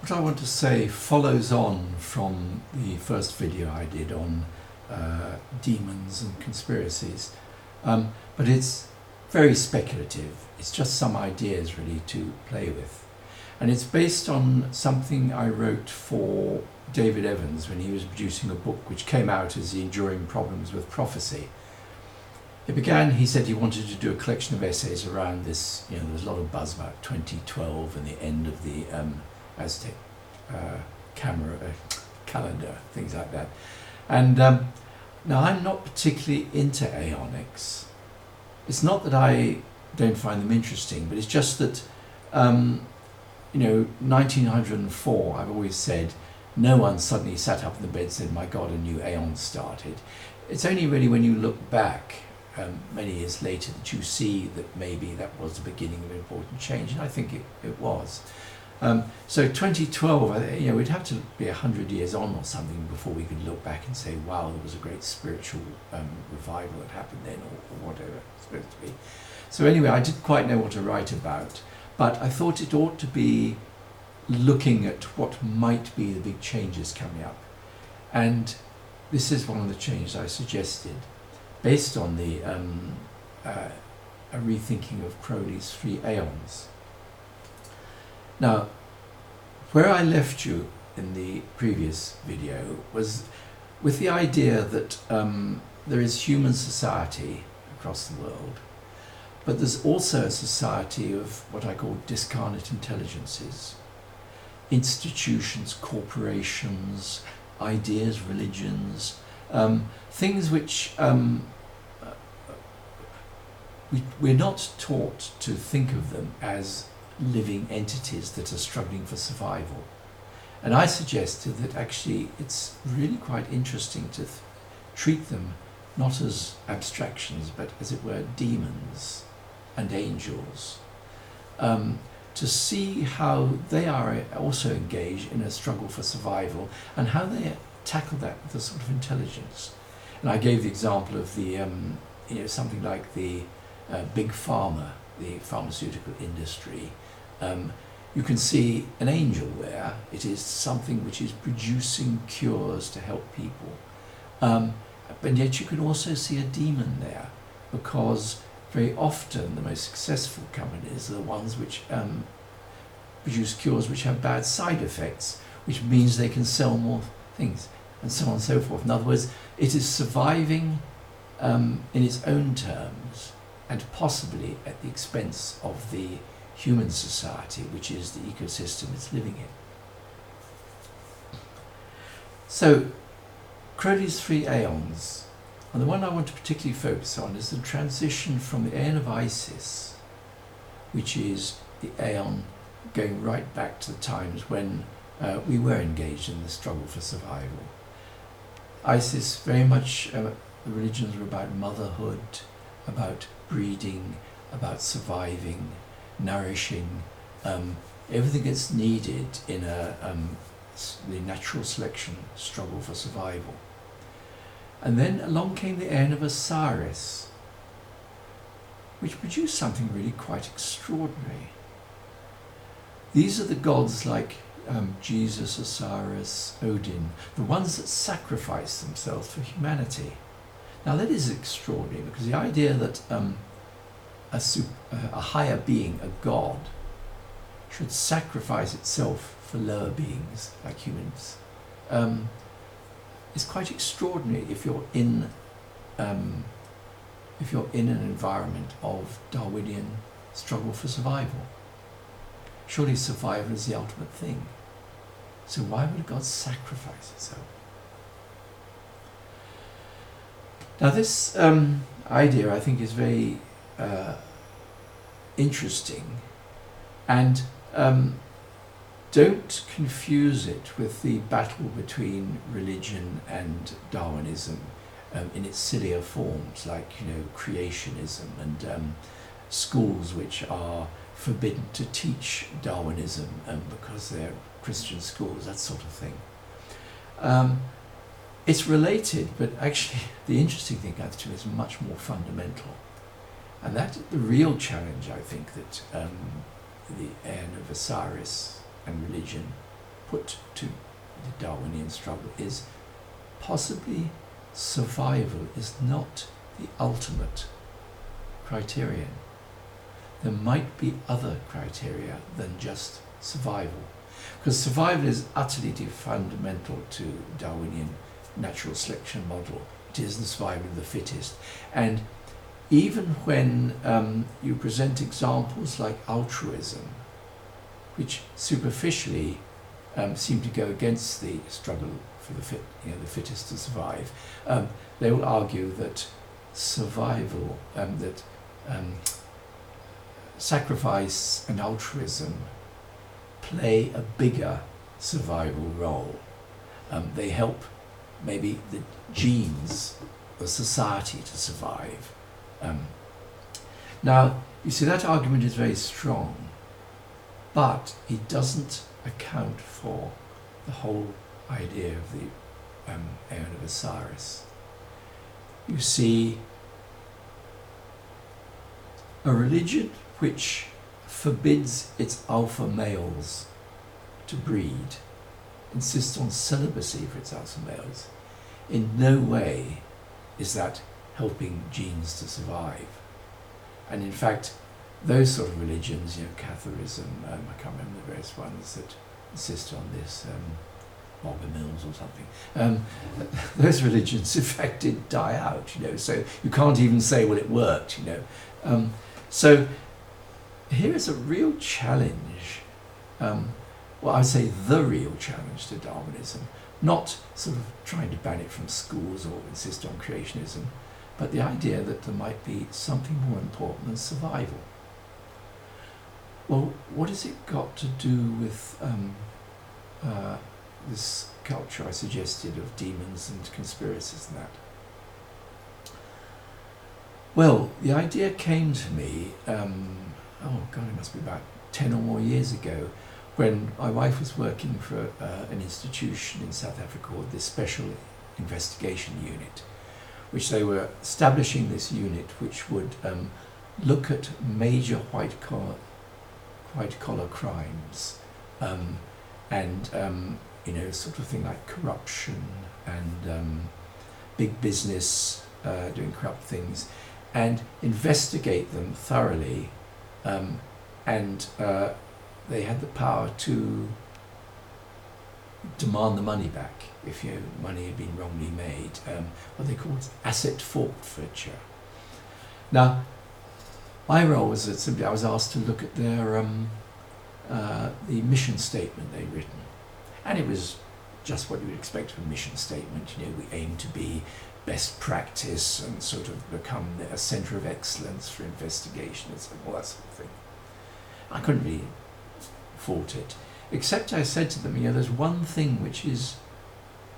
What I want to say follows on from the first video I did on demons and conspiracies, but it's very speculative. It's just some ideas really to play with, and it's based on something I wrote for David Evans when he was producing a book which came out as The Enduring Problems with Prophecy. It began, he said he wanted to do a collection of essays around this, there was a lot of buzz about 2012 and the end of the Aztec calendar, things like that. And now I'm not particularly into aeonics. It's not that I don't find them interesting, but it's just that, 1904, I've always said, no one suddenly sat up in the bed and said, my God, a new aeon started. It's only really when you look back many years later that you see that maybe that was the beginning of an important change, and I think it was. So 2012, we'd have to be 100 years on or something before we could look back and say, wow, there was a great spiritual revival that happened then, or whatever it's supposed to be. So anyway, I didn't quite know what to write about, but I thought it ought to be looking at what might be the big changes coming up. And this is one of the changes I suggested, based on the a rethinking of Crowley's 3 aeons. Now, where I left you in the previous video was with the idea that there is human society across the world, but there's also a society of what I call discarnate intelligences, institutions, corporations, ideas, religions, things which we're not taught to think of them as living entities that are struggling for survival. And I suggested that actually it's really quite interesting to treat them not as abstractions, but as it were demons and angels, to see how they are also engaged in a struggle for survival and how they tackle that with a sort of intelligence. And I gave the example of the something like the big pharma, the pharmaceutical industry. You can see an angel there. It is something which is producing cures to help people. But yet you can also see a demon there, because very often the most successful companies are the ones which produce cures which have bad side effects, which means they can sell more things, and so on and so forth. In other words, it is surviving in its own terms, and possibly at the expense of the human society, which is the ecosystem it's living in. So, Crowley's 3 aeons, and the one I want to particularly focus on is the transition from the aeon of Isis, which is the aeon going right back to the times when we were engaged in the struggle for survival. Isis, very much, the religions were about motherhood, about breeding, about surviving, nourishing, everything that's needed in the natural selection struggle for survival. And then along came the aeon of Osiris, which produced something really quite extraordinary. These are the gods like Jesus, Osiris, Odin, the ones that sacrifice themselves for humanity. Now that is extraordinary, because the idea that a higher being, a god, should sacrifice itself for lower beings like humans is quite extraordinary if you're in an environment of Darwinian struggle for survival. Surely survival is the ultimate thing. So why would a god sacrifice itself? Now this idea I think is very interesting, and don't confuse it with the battle between religion and Darwinism in its sillier forms, like creationism and schools which are forbidden to teach Darwinism because they're Christian schools, that sort of thing. It's related, but actually the interesting thing to me is much more fundamental. And that's the real challenge, I think, that the aeon of Osiris and religion put to the Darwinian struggle is possibly survival is not the ultimate criterion. There might be other criteria than just survival, because survival is utterly fundamental to Darwinian natural selection model. It is the survival of the fittest. And even when you present examples like altruism, which superficially seem to go against the struggle for the fittest to survive, they will argue that survival, sacrifice and altruism play a bigger survival role. They help maybe the genes of society to survive. Now, you see, that argument is very strong, but it doesn't account for the whole idea of the Aeon of Osiris. You see, a religion which forbids its alpha males to breed, insists on celibacy for its alpha males, in no way is that helping genes to survive. And in fact, those sort of religions, Catharism, I can't remember the various ones that insist on this, Bogger Mills or something, those religions in fact did die out, so you can't even say, well, it worked, So here is a real challenge, well, I would say the real challenge to Darwinism, not sort of trying to ban it from schools or insist on creationism, but the idea that there might be something more important than survival. Well, what has it got to do with this culture I suggested of demons and conspiracies and that? Well, the idea came to me, it must be about 10 or more years ago, when my wife was working for an institution in South Africa called the Special Investigation Unit, which they were establishing this unit which would look at major white collar crimes, and sort of thing like corruption and big business doing corrupt things, and investigate them thoroughly, and they had the power to demand the money back if money had been wrongly made, what they called asset forfeiture. Now, my role was that simply I was asked to look at their the mission statement they'd written, and it was just what you would expect from a mission statement. We aim to be best practice and sort of become a centre of excellence for investigation and all that sort of thing. I couldn't really fault it, except I said to them, there's one thing which is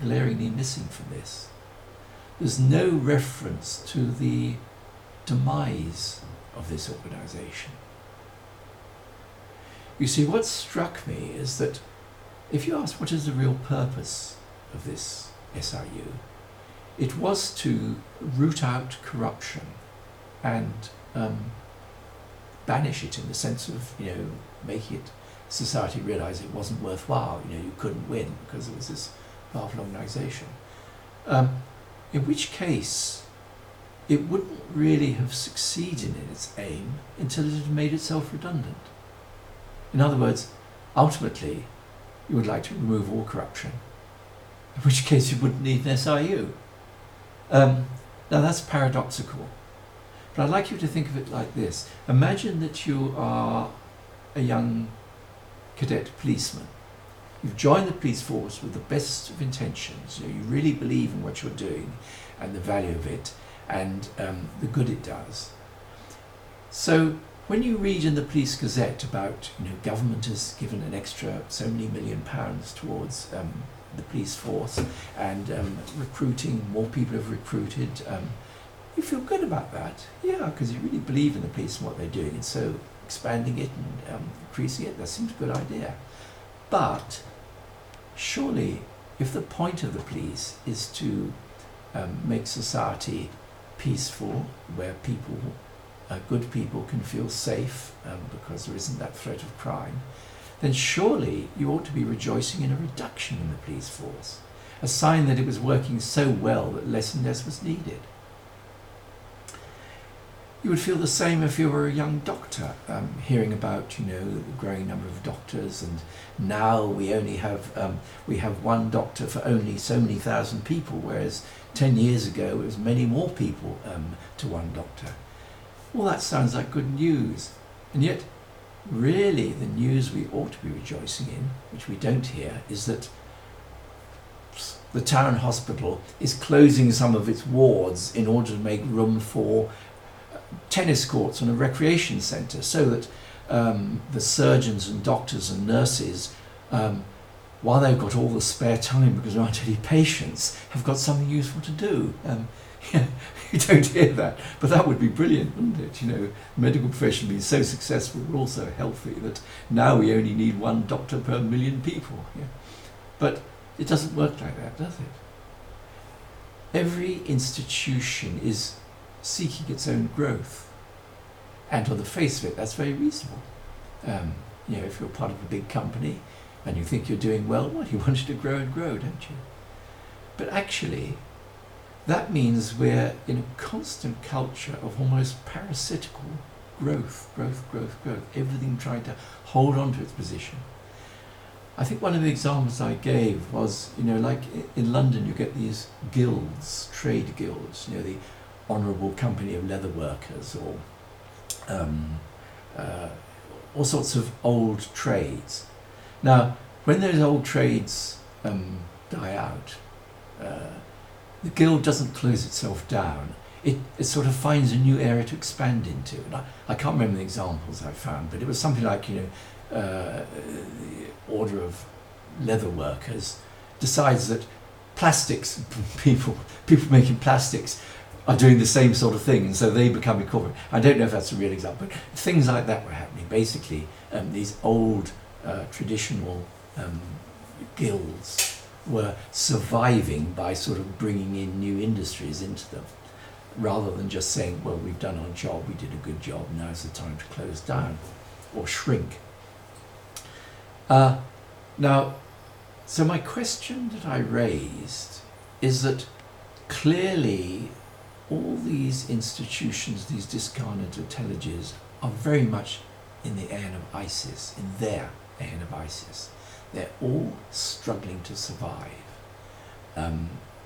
glaringly missing from this. There's no reference to the demise of this organisation. You see, what struck me is that if you ask what is the real purpose of this SIU, it was to root out corruption and banish it, in the sense of, making it society realise it wasn't worthwhile. You couldn't win because it was this powerful organisation. In which case, it wouldn't really have succeeded in its aim until it had made itself redundant. In other words, ultimately, you would like to remove all corruption, in which case you wouldn't need an SIU. Now that's paradoxical, but I'd like you to think of it like this. Imagine that you are a young cadet policeman. You've joined the police force with the best of intentions. You really believe in what you're doing and the value of it and the good it does. So when you read in the Police Gazette about, government has given an extra so many £1 million towards the police force and recruiting, more people have recruited, you feel good about that. Yeah, because you really believe in the police and what they're doing, and so expanding it and increasing it, that seems a good idea. But surely, if the point of the police is to make society peaceful, where good people can feel safe because there isn't that threat of crime, then surely you ought to be rejoicing in a reduction in the police force, a sign that it was working so well that less and less was needed. You would feel the same if you were a young doctor, hearing about, the growing number of doctors, and now we have one doctor for only so many thousand people, whereas 10 years ago it was many more people to one doctor. Well, that sounds like good news, and yet really the news we ought to be rejoicing in, which we don't hear, is that the town hospital is closing some of its wards in order to make room for tennis courts and a recreation centre, so that the surgeons and doctors and nurses, while they've got all the spare time because there aren't any patients, have got something useful to do. You don't hear that, but that would be brilliant, wouldn't it? The medical profession being so successful but also healthy that now we only need one doctor per million people. But it doesn't work like that, does it? Every institution is seeking its own growth, and on the face of it, that's very reasonable. If you're part of a big company and you think you're doing well, you want it to grow and grow, don't you? But actually, that means we're in a constant culture of almost parasitical growth, everything trying to hold on to its position. I think one of the examples I gave was, like in London you get these guilds, trade guilds, the Honourable Company of Leather Workers, or all sorts of old trades. Now, when those old trades die out, the guild doesn't close itself down. It sort of finds a new area to expand into. And I can't remember the examples I found, but it was something like, the Order of Leather Workers decides that plastics, people making plastics, are doing the same sort of thing, and so they become incorporated. I don't know if that's a real example, but things like that were happening. Basically, these old traditional guilds were surviving by sort of bringing in new industries into them, rather than just saying, well, we've done our job, we did a good job, now's the time to close down or shrink. So my question that I raised is that clearly all these institutions, these discarnate intelligences, are very much in the air of ISIS, in their air of ISIS. They're all struggling to survive.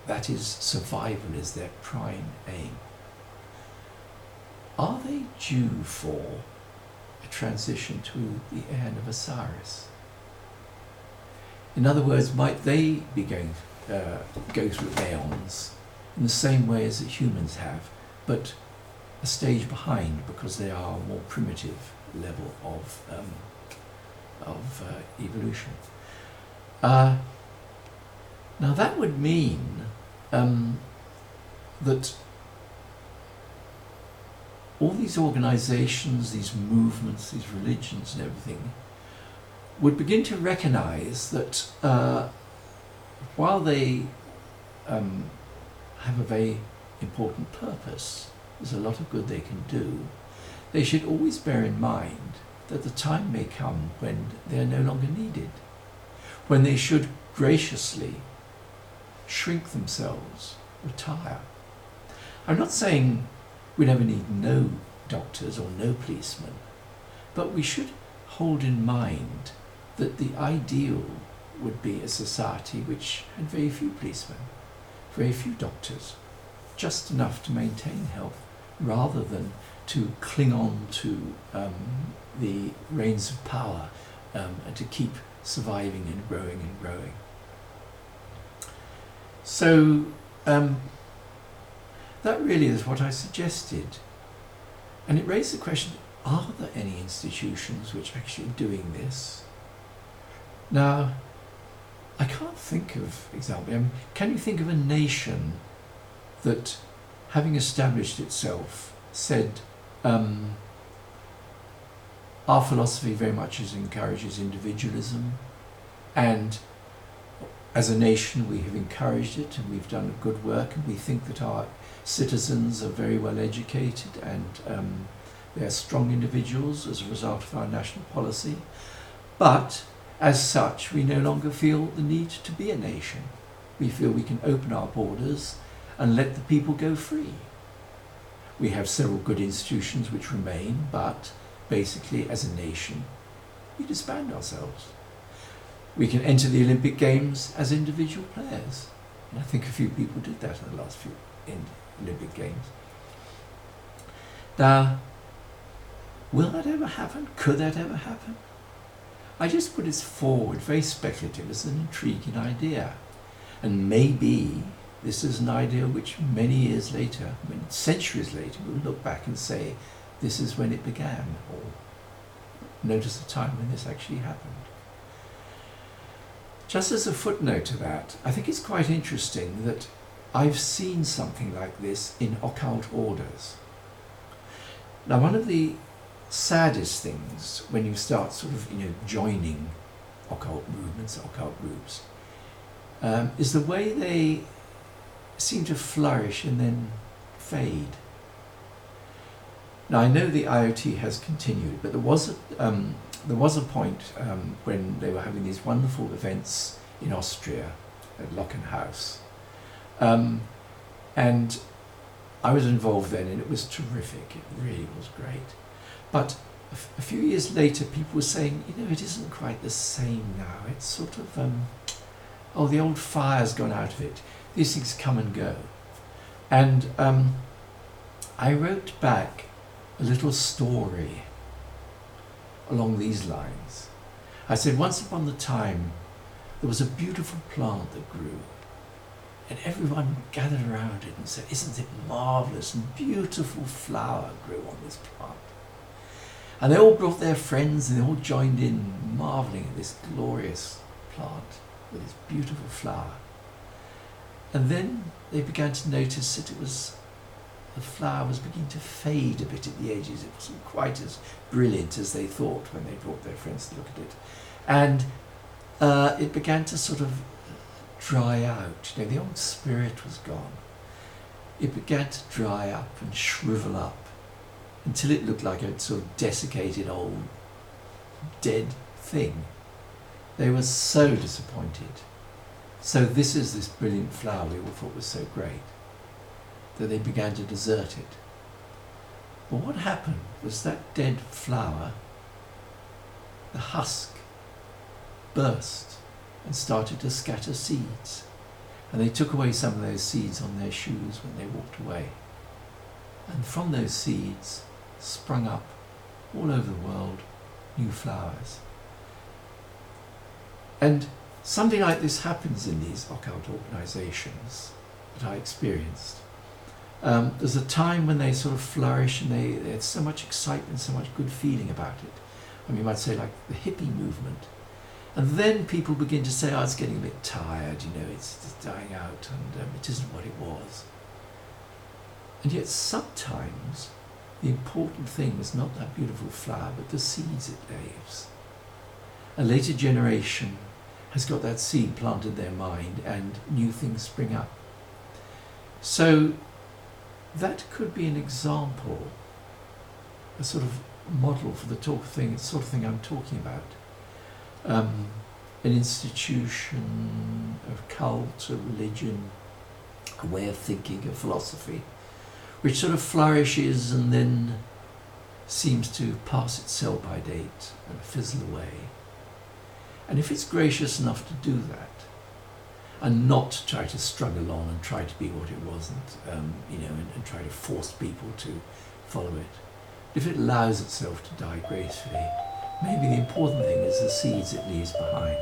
That is, survival is their prime aim. Are they due for a transition to the air of Osiris? In other words, might they be go through aeons in the same way as the humans have, but a stage behind because they are a more primitive level of evolution? Now that would mean that all these organizations, these movements, these religions and everything would begin to recognize that while they have a very important purpose, there's a lot of good they can do, they should always bear in mind that the time may come when they are no longer needed, when they should graciously shrink themselves, retire. I'm not saying we never need no doctors or no policemen, but we should hold in mind that the ideal would be a society which had very few policemen, very few doctors, just enough to maintain health, rather than to cling on to the reins of power and to keep surviving and growing and growing. So that really is what I suggested. And it raised the question, are there any institutions which are actually doing this? Now, I can't think of example. Can you think of a nation that, having established itself, said, our philosophy very much encourages individualism, and as a nation we have encouraged it and we've done good work, and we think that our citizens are very well educated and they're strong individuals as a result of our national policy. But as such, we no longer feel the need to be a nation. We feel we can open our borders and let the people go free. We have several good institutions which remain, but basically as a nation, we disband ourselves. We can enter the Olympic Games as individual players. And I think a few people did that in the last few Olympic Games. Now, will that ever happen? Could that ever happen? I just put this forward, very speculative, as an intriguing idea. And maybe this is an idea which many years later, many centuries later, we'll look back and say, this is when it began, or notice the time when this actually happened. Just as a footnote to that, I think it's quite interesting that I've seen something like this in occult orders. Now, one of the saddest things when you start sort of, joining occult movements, occult groups, is the way they seem to flourish and then fade. Now, I know the IoT has continued, but there was a point when they were having these wonderful events in Austria at Lockenhaus, and I was involved then, and it was terrific. It really was great. But a few years later, people were saying, it isn't quite the same now. It's sort of, the old fire's gone out of it. These things come and go. And I wrote back a little story along these lines. I said, once upon a time, there was a beautiful plant that grew, and everyone gathered around it and said, isn't it marvellous? And beautiful flower grew on this plant. And they all brought their friends and they all joined in, marvelling at this glorious plant with its beautiful flower. And then they began to notice that the flower was beginning to fade a bit at the edges. It wasn't quite as brilliant as they thought when they brought their friends to look at it. And it began to sort of dry out. The old spirit was gone. It began to dry up and shrivel up until it looked like a sort of desiccated old dead thing. They were so disappointed. So this is this brilliant flower we all thought was so great, that they began to desert it. But what happened was that dead flower, the husk, burst and started to scatter seeds. And they took away some of those seeds on their shoes when they walked away. And from those seeds sprung up all over the world new flowers. And something like this happens in these occult organizations that I experienced. There's a time when they sort of flourish and they had so much excitement, so much good feeling about it. I mean, you might say like the hippie movement. And then people begin to say, it's getting a bit tired, it's dying out, and it isn't what it was. And yet sometimes the important thing is not that beautiful flower, but the seeds it leaves. A later generation has got that seed planted in their mind and new things spring up. So that could be an example, a sort of model for the sort of thing I'm talking about. An institution, a cult, a religion, a way of thinking, a philosophy, which sort of flourishes and then seems to pass its sell-by date and fizzle away. And if it's gracious enough to do that, and not try to struggle on and try to be what it wasn't, and try to force people to follow it, if it allows itself to die gracefully, maybe the important thing is the seeds it leaves behind.